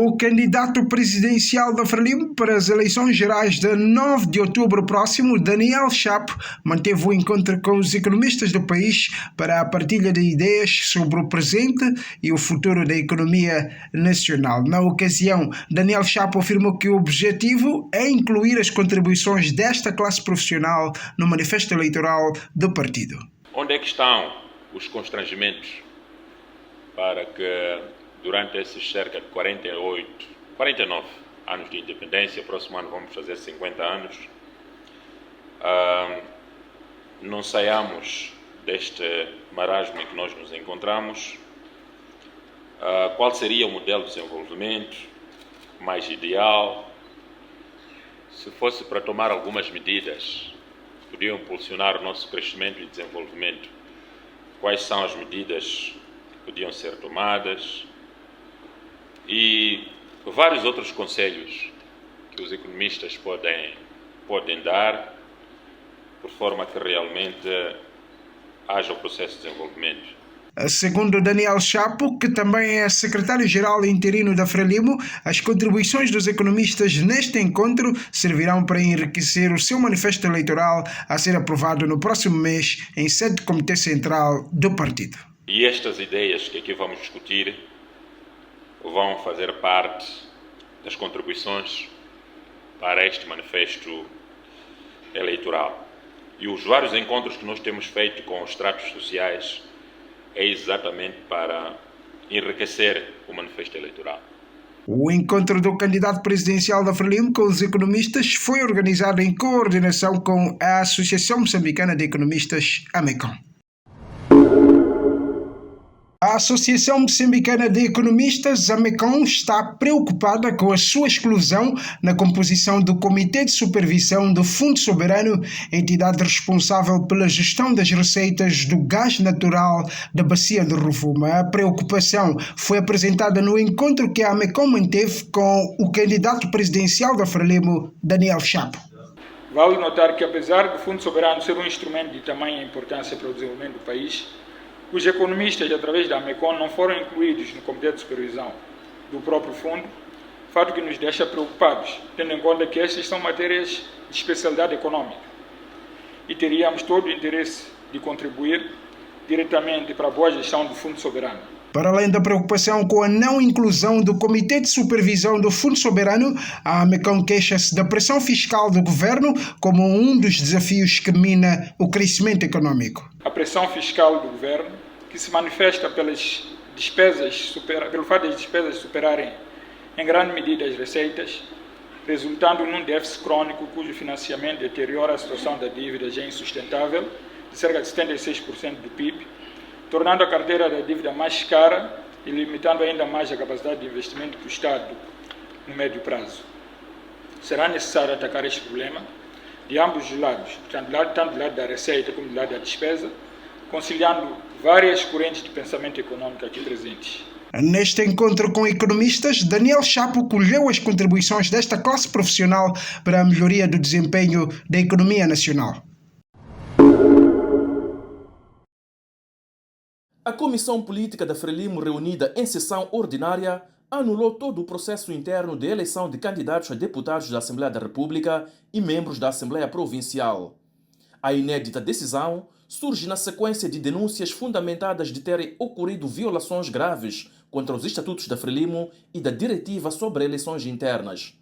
O candidato presidencial da Frelimo para as eleições gerais de 9 de outubro próximo, Daniel Chapo, manteve o encontro com os economistas do país para a partilha de ideias sobre o presente e o futuro da economia nacional. Na ocasião, Daniel Chapo afirmou que o objetivo é incluir as contribuições desta classe profissional no manifesto eleitoral do partido. Onde é que estão os constrangimentos para que durante esses cerca de 49 anos de independência, próximo ano vamos fazer 50 anos, não saiamos deste marasmo em que nós nos encontramos? Qual seria o modelo de desenvolvimento mais ideal? Se fosse para tomar algumas medidas que podiam impulsionar o nosso crescimento e desenvolvimento, quais são as medidas que podiam ser tomadas? E vários outros conselhos que os economistas podem dar, por forma que realmente haja o processo de desenvolvimento. Segundo Daniel Chapo, que também é secretário-geral interino da Frelimo, as contribuições dos economistas neste encontro servirão para enriquecer o seu manifesto eleitoral a ser aprovado no próximo mês em sede do Comitê Central do partido. E estas ideias que aqui vamos discutir vão fazer parte das contribuições para este manifesto eleitoral. E os vários encontros que nós temos feito com os estratos sociais é exatamente para enriquecer o manifesto eleitoral. O encontro do candidato presidencial da Frelimo com os economistas foi organizado em coordenação com a Associação Moçambicana de Economistas, AMECOM. A Associação Moçambicana de Economistas, AMECOM, está preocupada com a sua exclusão na composição do Comitê de Supervisão do Fundo Soberano, entidade responsável pela gestão das receitas do gás natural da Bacia do Rovuma. A preocupação foi apresentada no encontro que a AMECOM manteve com o candidato presidencial da Frelimo, Daniel Chapo. Vale notar que, apesar do Fundo Soberano ser um instrumento de tamanha importância para o desenvolvimento do país, os economistas, através da AMECOM, não foram incluídos no Comitê de Supervisão do próprio fundo, fato que nos deixa preocupados, tendo em conta que estas são matérias de especialidade econômica e teríamos todo o interesse de contribuir diretamente para a boa gestão do Fundo Soberano. Para além da preocupação com a não inclusão do Comitê de Supervisão do Fundo Soberano, a AMECOM queixa-se da pressão fiscal do governo como um dos desafios que mina o crescimento econômico. A pressão fiscal do governo, que se manifesta pelo fato das despesas superarem em grande medida as receitas, resultando num déficit crônico cujo financiamento deteriora a situação da dívida já insustentável, de cerca de 76% do PIB, tornando a carteira da dívida mais cara e limitando ainda mais a capacidade de investimento do Estado no médio prazo. Será necessário atacar este problema de ambos os lados, tanto do lado da receita como do lado da despesa, conciliando várias correntes de pensamento econômico aqui presentes. Neste encontro com economistas, Daniel Chapo colheu as contribuições desta classe profissional para a melhoria do desempenho da economia nacional. A Comissão Política da Frelimo, reunida em sessão ordinária, anulou todo o processo interno de eleição de candidatos a deputados da Assembleia da República e membros da Assembleia Provincial. A inédita decisão surge na sequência de denúncias fundamentadas de terem ocorrido violações graves contra os estatutos da Frelimo e da diretiva sobre eleições internas.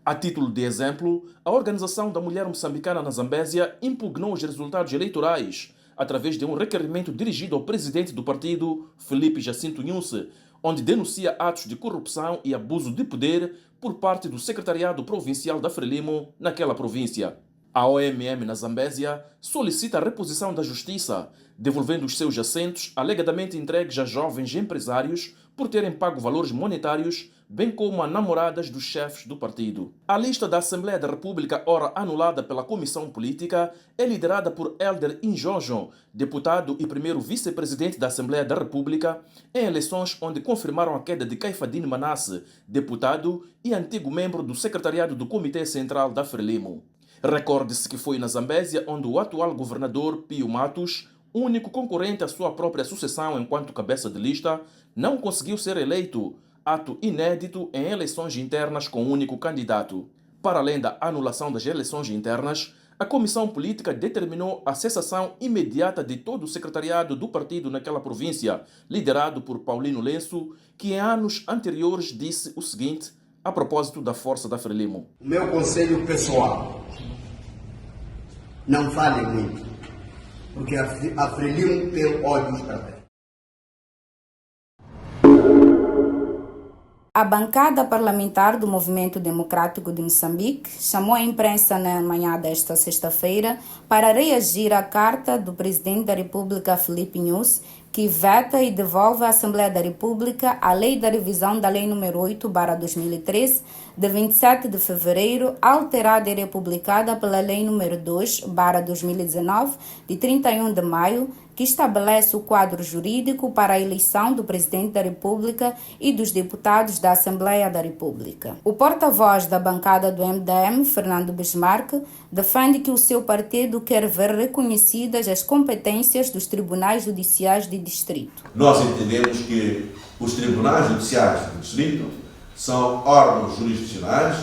A título de exemplo, a Organização da Mulher Moçambicana na Zambésia impugnou os resultados eleitorais através de um requerimento dirigido ao presidente do partido, Felipe Jacinto Nhusse, onde denuncia atos de corrupção e abuso de poder por parte do Secretariado Provincial da Frelimo naquela província. A OMM na Zambésia solicita a reposição da justiça, devolvendo os seus assentos alegadamente entregues a jovens empresários por terem pago valores monetários, bem como a namoradas dos chefes do partido. A lista da Assembleia da República, ora anulada pela Comissão Política, é liderada por Elder Injojo, deputado e primeiro vice-presidente da Assembleia da República, em eleições onde confirmaram a queda de Caifadine Manasse, deputado e antigo membro do secretariado do Comitê Central da Frelimo. Recorde-se que foi na Zambésia onde o atual governador Pio Matos, único concorrente à sua própria sucessão enquanto cabeça de lista, não conseguiu ser eleito, ato inédito em eleições internas com um único candidato. Para além da anulação das eleições internas, a Comissão Política determinou a cessação imediata de todo o secretariado do partido naquela província, liderado por Paulino Lenço, que em anos anteriores disse o seguinte a propósito da força da Frelimo. O meu conselho pessoal, não fale muito, porque a Frelimo tem ódios para ver. A bancada parlamentar do Movimento Democrático de Moçambique chamou a imprensa na manhã desta sexta-feira para reagir à carta do presidente da República, Filipe Nyusi, que veta e devolve à Assembleia da República a lei da revisão da Lei nº 8/2013, de 27 de fevereiro, alterada e republicada pela Lei nº 2/2019, de 31 de maio, que estabelece o quadro jurídico para a eleição do Presidente da República e dos deputados da Assembleia da República. O porta-voz da bancada do MDM, Fernando Bismarck, defende que o seu partido quer ver reconhecidas as competências dos tribunais judiciais de distrito. Nós entendemos que os tribunais judiciais de distrito são órgãos jurisdicionais,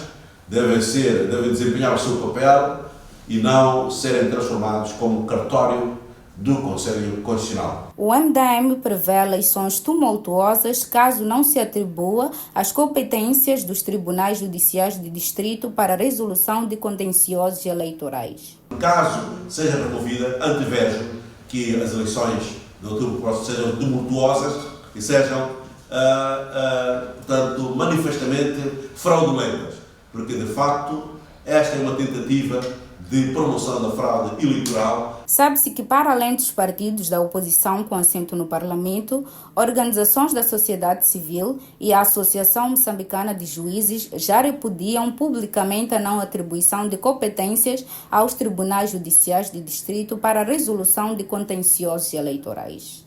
devem desempenhar o seu papel e não serem transformados como cartório do Conselho Constitucional. O MDM prevê eleições tumultuosas caso não se atribua as competências dos tribunais judiciais de distrito para a resolução de contenciosos eleitorais. Caso seja removida, antevejo que as eleições de outubro próximo sejam tumultuosas e sejam, portanto, manifestamente fraudulentas, porque de facto esta é uma tentativa de promoção da fraude eleitoral. Sabe-se que, para além dos partidos da oposição com assento no Parlamento, organizações da sociedade civil e a Associação Moçambicana de Juízes já repudiam publicamente a não atribuição de competências aos tribunais judiciais de distrito para a resolução de contenciosos eleitorais.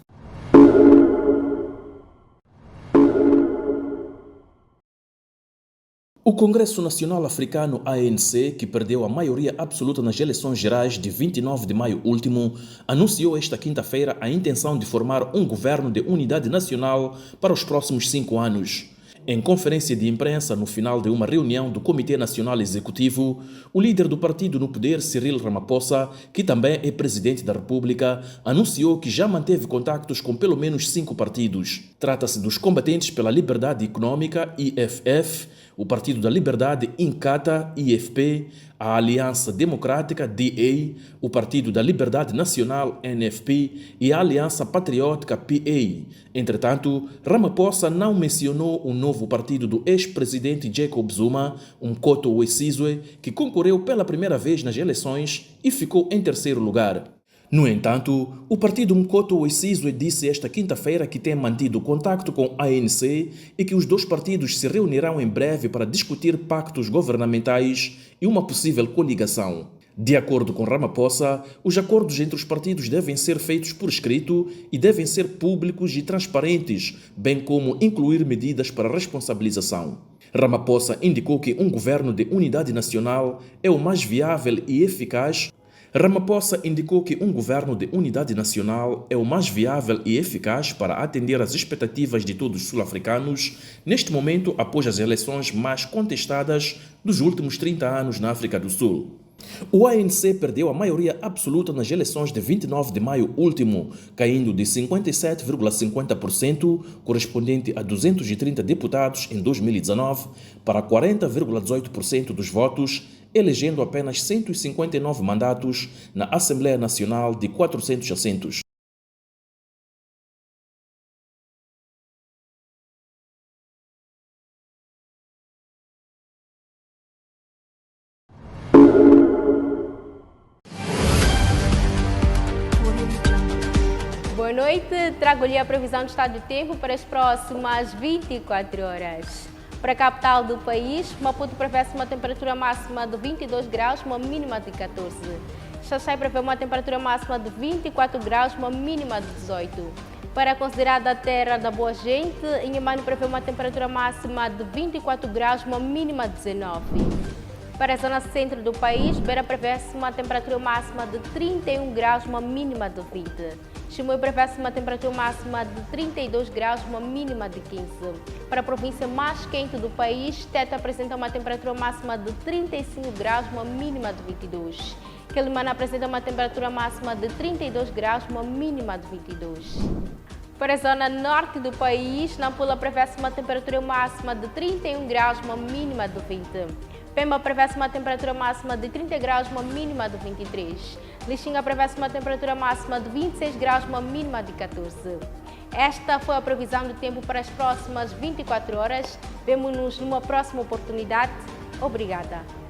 O Congresso Nacional Africano ANC, que perdeu a maioria absoluta nas eleições gerais de 29 de maio último, anunciou esta quinta-feira a intenção de formar um governo de unidade nacional para os próximos 5 anos. Em conferência de imprensa no final de uma reunião do Comitê Nacional Executivo, o líder do partido no poder, Cyril Ramaphosa, que também é presidente da República, anunciou que já manteve contactos com pelo menos 5 partidos. Trata-se dos Combatentes pela Liberdade Econômica, IFF, o Partido da Liberdade, INCATA, IFP, a Aliança Democrática, DA, o Partido da Liberdade Nacional, NFP, e a Aliança Patriótica, PA. Entretanto, Ramaphosa não mencionou o novo partido do ex-presidente Jacob Zuma, Umkhonto we Sizwe, que concorreu pela primeira vez nas eleições e ficou em terceiro lugar. No entanto, o partido Umkhonto we Sizwe disse esta quinta-feira que tem mantido contato com a ANC e que os dois partidos se reunirão em breve para discutir pactos governamentais e uma possível coligação. De acordo com Ramaphosa, os acordos entre os partidos devem ser feitos por escrito e devem ser públicos e transparentes, bem como incluir medidas para responsabilização. Ramaphosa indicou que um governo de unidade nacional é o mais viável e eficaz para atender às expectativas de todos os sul-africanos, neste momento após as eleições mais contestadas dos últimos 30 anos na África do Sul. O ANC perdeu a maioria absoluta nas eleições de 29 de maio último, caindo de 57,50%, correspondente a 230 deputados em 2019, para 40,18% dos votos, elegendo apenas 159 mandatos na Assembleia Nacional de 400 assentos. Boa noite, trago-lhe a previsão do estado do tempo para as próximas 24 horas. Para a capital do país, Maputo prevê-se uma temperatura máxima de 22 graus, uma mínima de 14. Xaxai prevê uma temperatura máxima de 24 graus, uma mínima de 18. Para a considerada terra da boa gente, Inhambane prevê uma temperatura máxima de 24 graus, uma mínima de 19. Para a zona centro do país, Beira prevê-se uma temperatura máxima de 31 graus, uma mínima de 20. Chimoio prevê-se uma temperatura máxima de 32 graus, uma mínima de 15. Para a província mais quente do país, Tete apresenta uma temperatura máxima de 35 graus, uma mínima de 22. Quelimane apresenta uma temperatura máxima de 32 graus, uma mínima de 22. Para a zona norte do país, Nampula prevê-se uma temperatura máxima de 31 graus, uma mínima de 20. Pemba prevê-se uma temperatura máxima de 30 graus, uma mínima de 23. Lixinga prevê-se uma temperatura máxima de 26 graus, uma mínima de 14. Esta foi a previsão do tempo para as próximas 24 horas. Vemo-nos numa próxima oportunidade. Obrigada.